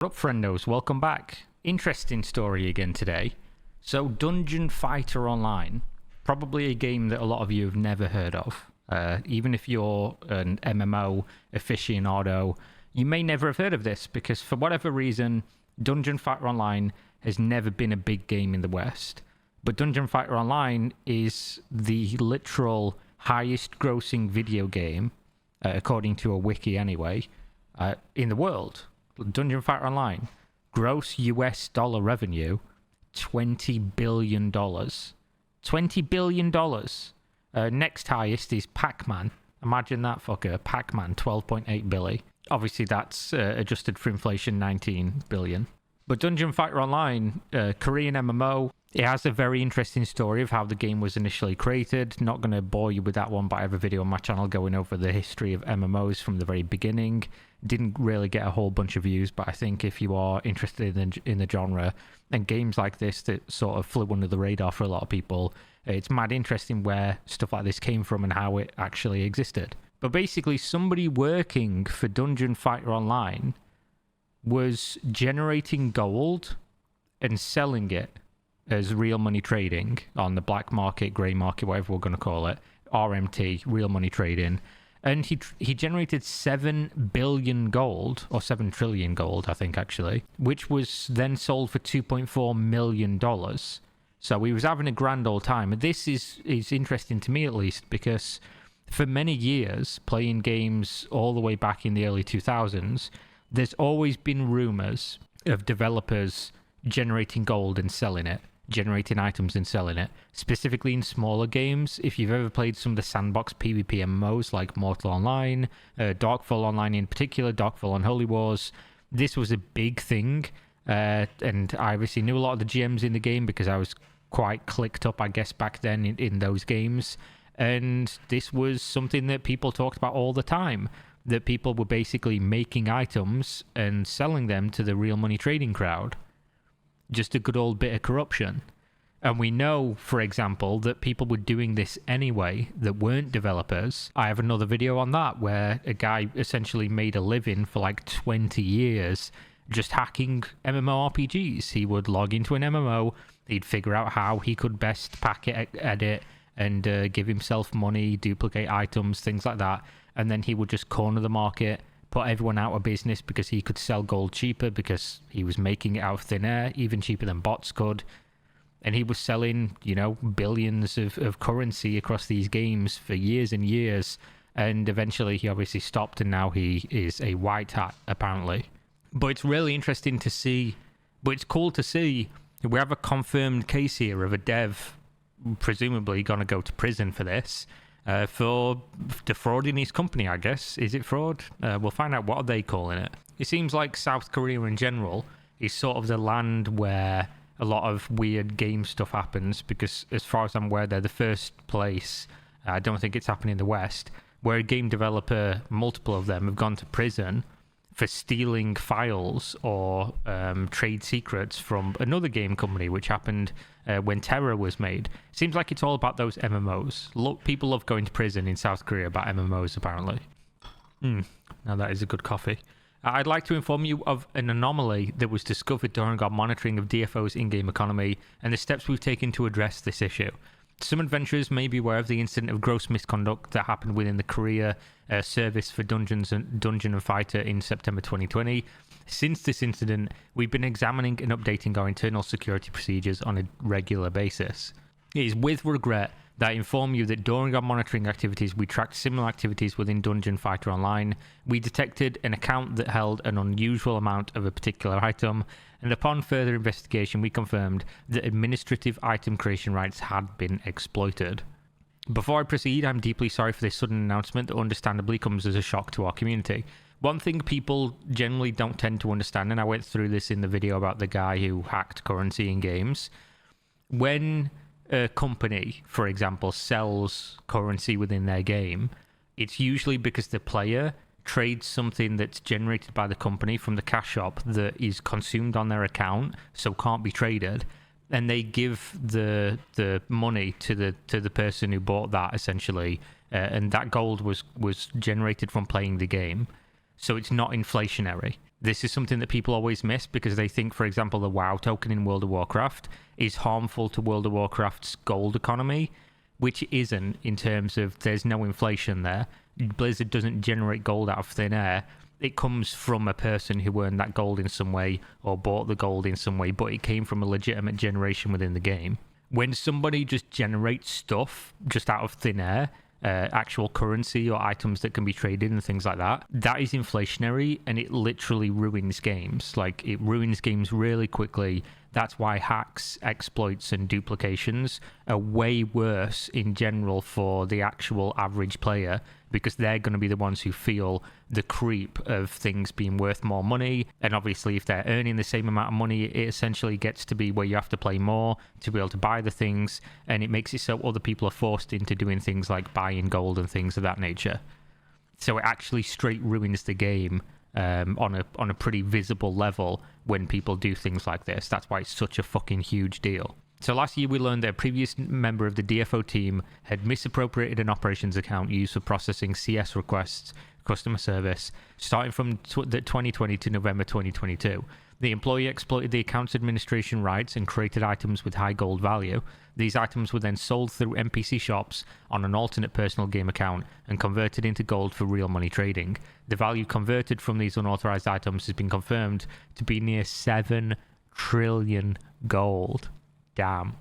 What up, friendos? Welcome back. Interesting story again today. So, Dungeon Fighter Online, probably a game that a lot of you have never heard of. Even if you're an MMO aficionado, you may never have heard of this because for whatever reason, Dungeon Fighter Online has never been a big game in the West. But Dungeon Fighter Online is the literal highest grossing video game, according to a wiki anyway, in the world. Dungeon Fighter Online, gross US dollar revenue, $20 billion. $20 billion. Next highest is Pac-Man. Imagine that fucker. Pac-Man, 12.8 billion. Obviously, that's adjusted for inflation, 19 billion. But Dungeon Fighter Online, Korean MMO, it has a very interesting story of how the game was initially created. Not going to bore you with that one, but I have a video on my channel going over the history of MMOs from the very beginning. Didn't really get a whole bunch of views, but I think if you are interested in the genre and games like this that sort of flew under the radar for a lot of people, it's mad interesting where stuff like this came from and how it actually existed. But basically, somebody working for Dungeon Fighter Online was generating gold and selling it as real money trading on the black market, grey market, whatever we're going to call it, RMT, real money trading. And he generated 7 billion gold, or 7 trillion gold, I think, actually, which was then sold for $2.4 million. So he was having a grand old time. And this is interesting to me, at least, because for many years, playing games all the way back in the early 2000s, there's always been rumors of developers generating gold and selling it, generating items and selling it, specifically in smaller games. If you've ever played some of the sandbox PvP MMOs like Mortal Online, Darkfall Online in particular, Darkfall Unholy Wars, this was a big thing. And I obviously knew a lot of the GMs in the game because I was quite clicked up, I guess, back then in those games. And this was something that people talked about all the time, that people were basically making items and selling them to the real money trading crowd. Just a good old bit of corruption. And we know, for example, that people were doing this anyway that weren't developers. I have another video on that where a guy essentially made a living for like 20 years just hacking MMORPGs. He would log into an MMO, he'd figure out how he could best pack it, edit, and give himself money, duplicate items, things like that. And then he would just corner the market, put everyone out of business because he could sell gold cheaper because he was making it out of thin air, even cheaper than bots could. And he was selling, billions of currency across these games for years and years. And eventually he obviously stopped, and now he is a white hat, apparently. But it's really interesting to see, but it's cool to see we have a confirmed case here of a dev presumably going to go to prison for this. For defrauding his company, I guess. Is it fraud? We'll find out what are they calling it. It seems like South Korea in general is sort of the land where a lot of weird game stuff happens, because as far as I'm aware, they're the first place, I don't think it's happening in the West, where a game developer, multiple of them, have gone to prison for stealing files or trade secrets from another game company, which happened when Terra was made. Seems like it's all about those MMOs. Look, people love going to prison in South Korea about MMOs, apparently. Now that is a good coffee. I'd like to inform you of an anomaly that was discovered during our monitoring of DFO's in-game economy and the steps we've taken to address this issue. Some adventurers may be aware of the incident of gross misconduct that happened within the Korea service for Dungeon and Fighter in September 2020. Since this incident, we've been examining and updating our internal security procedures on a regular basis. It is with regret that I inform you that during our monitoring activities, we tracked similar activities within Dungeon Fighter Online. We detected an account that held an unusual amount of a particular item, and upon further investigation, we confirmed that administrative item creation rights had been exploited. Before I proceed, I'm deeply sorry for this sudden announcement that understandably comes as a shock to our community. One thing people generally don't tend to understand, and I went through this in the video about the guy who hacked currency in games, when a company, for example, sells currency within their game, it's usually because the player trades something that's generated by the company from the cash shop that is consumed on their account, so can't be traded, and they give the money to the person who bought that, essentially, and that gold was generated from playing the game, so it's not inflationary. This is something that people always miss because they think, for example, the WoW token in World of Warcraft is harmful to World of Warcraft's gold economy, which it isn't, in terms of there's no inflation there. Blizzard doesn't generate gold out of thin air. It comes from a person who earned that gold in some way or bought the gold in some way, but it came from a legitimate generation within the game. When somebody just generates stuff just out of thin air, actual currency or items that can be traded and things like that, that is inflationary, and it literally ruins games. Like, it ruins games really quickly. That's why hacks, exploits, and duplications are way worse in general for the actual average player, because they're going to be the ones who feel the creep of things being worth more money. And obviously, if they're earning the same amount of money, it essentially gets to be where you have to play more to be able to buy the things, and it makes it so other people are forced into doing things like buying gold and things of that nature. So it actually straight ruins the game on a pretty visible level when people do things like this. That's why it's such a fucking huge deal. So last year we learned that a previous member of the DFO team had misappropriated an operations account used for processing CS requests, customer service, starting from 2020 to November 2022. The employee exploited the account's administration rights and created items with high gold value. These items were then sold through NPC shops on an alternate personal game account and converted into gold for real money trading. The value converted from these unauthorized items has been confirmed to be near 7 trillion gold. Damn.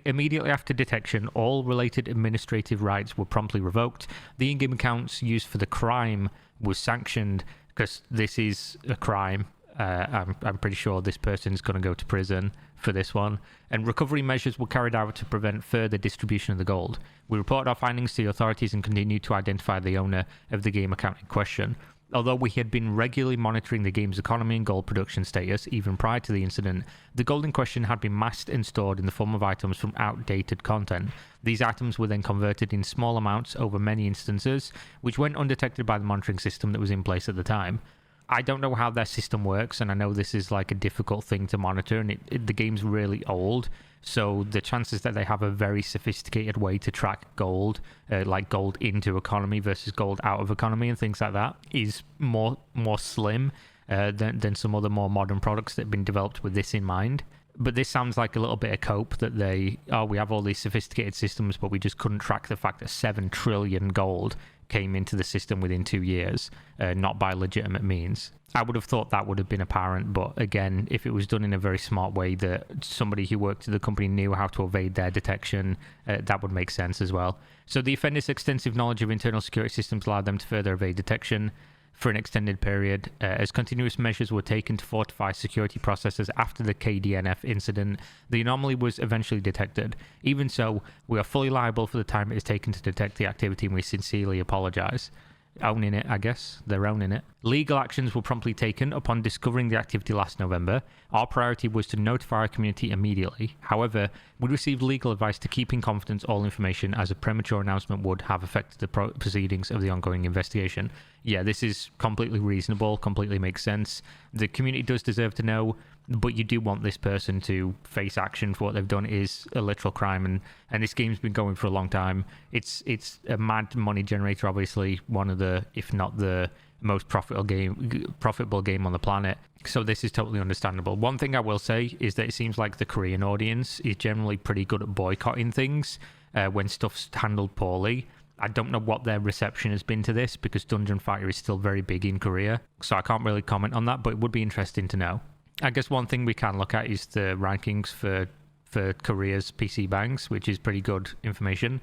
Immediately after detection, all related administrative rights were promptly revoked. The in-game accounts used for the crime was sanctioned because this is a crime. I'm pretty sure this person's going to go to prison for this one. And recovery measures were carried out to prevent further distribution of the gold. We reported our findings to the authorities and continued to identify the owner of the game account in question. Although we had been regularly monitoring the game's economy and gold production status even prior to the incident, the gold in question had been masked and stored in the form of items from outdated content. These items were then converted in small amounts over many instances, which went undetected by the monitoring system that was in place at the time. I don't know how their system works, and I know this is like a difficult thing to monitor, and the game's really old, so the chances that they have a very sophisticated way to track gold, like gold into economy versus gold out of economy and things like that, is more slim than some other more modern products that have been developed with this in mind. But this sounds like a little bit of cope that we have all these sophisticated systems, but we just couldn't track the fact that 7 trillion gold came into the system within 2 years, not by legitimate means. I would have thought that would have been apparent, but again, if it was done in a very smart way that somebody who worked at the company knew how to evade their detection, that would make sense as well. So the offender's extensive knowledge of internal security systems allowed them to further evade detection for an extended period, as continuous measures were taken to fortify security processes after the KDNF incident. The anomaly was eventually detected. Even so, we are fully liable for the time it has taken to detect the activity, and we sincerely apologize. Owning it, I guess. They're owning it. Legal actions were promptly taken upon discovering the activity last November. Our priority was to notify our community immediately. However, we received legal advice to keep in confidence all information, as a premature announcement would have affected the proceedings of the ongoing investigation. Yeah, this is completely reasonable, completely makes sense. The community does deserve to know, but you do want this person to face action for what they've done. It is a literal crime, and this game's been going for a long time. It's a mad money generator, obviously, one of the, if not the most profitable game on the planet. So this is totally understandable. One thing I will say is that it seems like the Korean audience is generally pretty good at boycotting things when stuff's handled poorly. I don't know what their reception has been to this, because Dungeon Fighter is still very big in Korea, so I can't really comment on that, but it would be interesting to know. I guess one thing we can look at is the rankings for Korea's PC banks, which is pretty good information.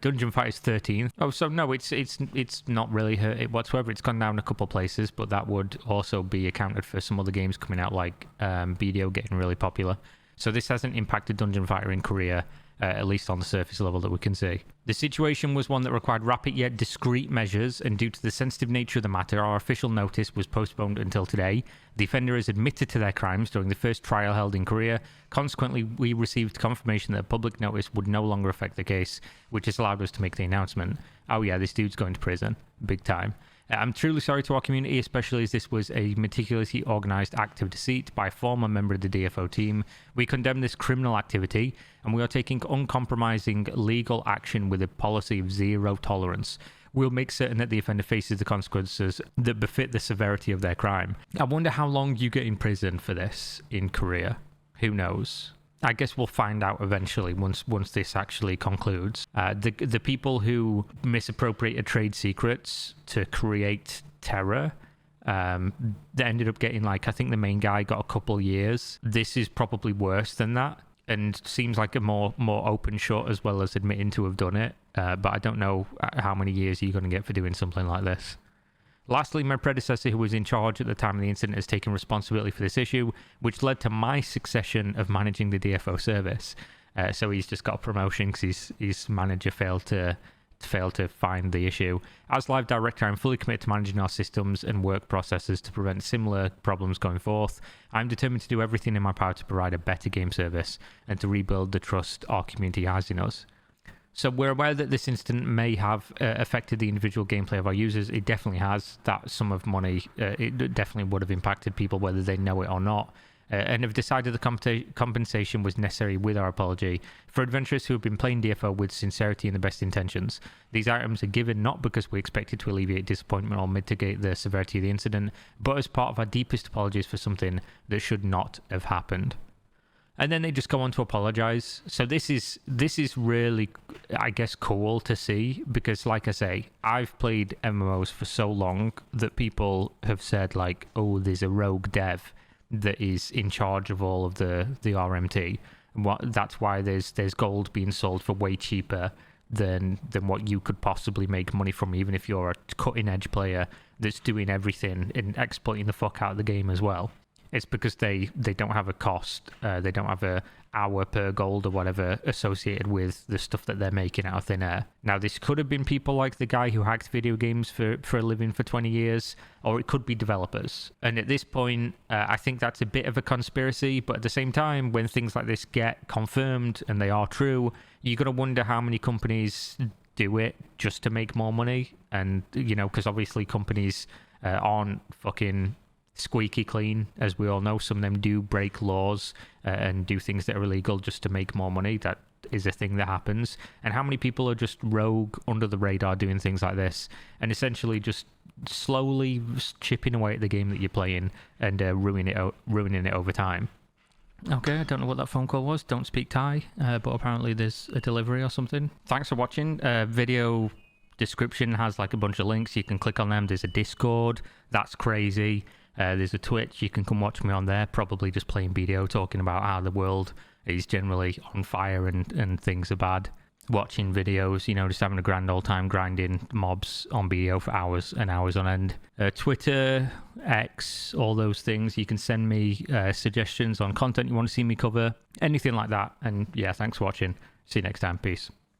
Dungeon Fighter is 13th. Oh, so no, it's not really hurt it whatsoever. It's gone down a couple places, but that would also be accounted for some other games coming out, like BDO getting really popular. So this hasn't impacted Dungeon Fighter in Korea, at least on the surface level that we can see. The situation was one that required rapid yet discreet measures, and due to the sensitive nature of the matter, our official notice was postponed until today. The offender has admitted to their crimes during the first trial held in Korea. Consequently, we received confirmation that a public notice would no longer affect the case, which has allowed us to make the announcement. Oh yeah, this dude's going to prison. Big time. I'm truly sorry to our community, especially as this was a meticulously organised act of deceit by a former member of the DFO team. We condemn this criminal activity, and we are taking uncompromising legal action with a policy of zero tolerance. will make certain that the offender faces the consequences that befit the severity of their crime. I wonder how long you get in prison for this in Korea. Who knows? I guess we'll find out eventually once this actually concludes. The people who misappropriated trade secrets to create terror, they ended up getting, like, I think the main guy got a couple years. This is probably worse than that, and seems like a more open shot, as well as admitting to have done it. But I don't know how many years you're going to get for doing something like this. Lastly, my predecessor, who was in charge at the time of the incident, has taken responsibility for this issue, which led to my succession of managing the DFO service. So he's just got a promotion because his manager failed to find the issue. As live director, I'm fully committed to managing our systems and work processes to prevent similar problems going forth. I'm determined to do everything in my power to provide a better game service and to rebuild the trust our community has in us. So we're aware that this incident may have affected the individual gameplay of our users. It definitely has. That sum of money, it definitely would have impacted people whether they know it or not. And have decided the compensation was necessary with our apology. For adventurers who have been playing DFO with sincerity and the best intentions, these items are given not because we expected to alleviate disappointment or mitigate the severity of the incident, but as part of our deepest apologies for something that should not have happened. And then they just go on to apologize. So this is really, I guess, cool to see, because, like I say, I've played MMOs for so long that people have said, like, oh, there's a rogue dev that is in charge of all of the RMT. That's why there's gold being sold for way cheaper than what you could possibly make money from, even if you're a cutting edge player that's doing everything and exploiting the fuck out of the game as well. It's because they don't have a cost, they don't have a hour per gold or whatever associated with the stuff that they're making out of thin air. Now, this could have been people like the guy who hacked video games for a living for 20 years, or it could be developers. And at this point, I think that's a bit of a conspiracy, but at the same time, when things like this get confirmed and they are true, you got to wonder how many companies do it just to make more money. And, you know, because obviously companies aren't fucking squeaky clean, as we all know. Some of them do break laws and do things that are illegal just to make more money. That is a thing that happens. And how many people are just rogue, under the radar, doing things like this and essentially just slowly chipping away at the game that you're playing and ruining it over time. Okay, I don't know what that phone call was. Don't speak Thai, but apparently there's a delivery or something. Thanks for watching. Video description has like a bunch of links. You can click on them. There's a Discord. That's crazy. There's a Twitch. You can come watch me on there, probably just playing BDO, talking about how the world is generally on fire and things are bad. Watching videos, you know, just having a grand old time grinding mobs on BDO for hours and hours on end. Twitter, X, all those things. You can send me suggestions on content you want to see me cover, anything like that. And yeah, thanks for watching. See you next time. Peace.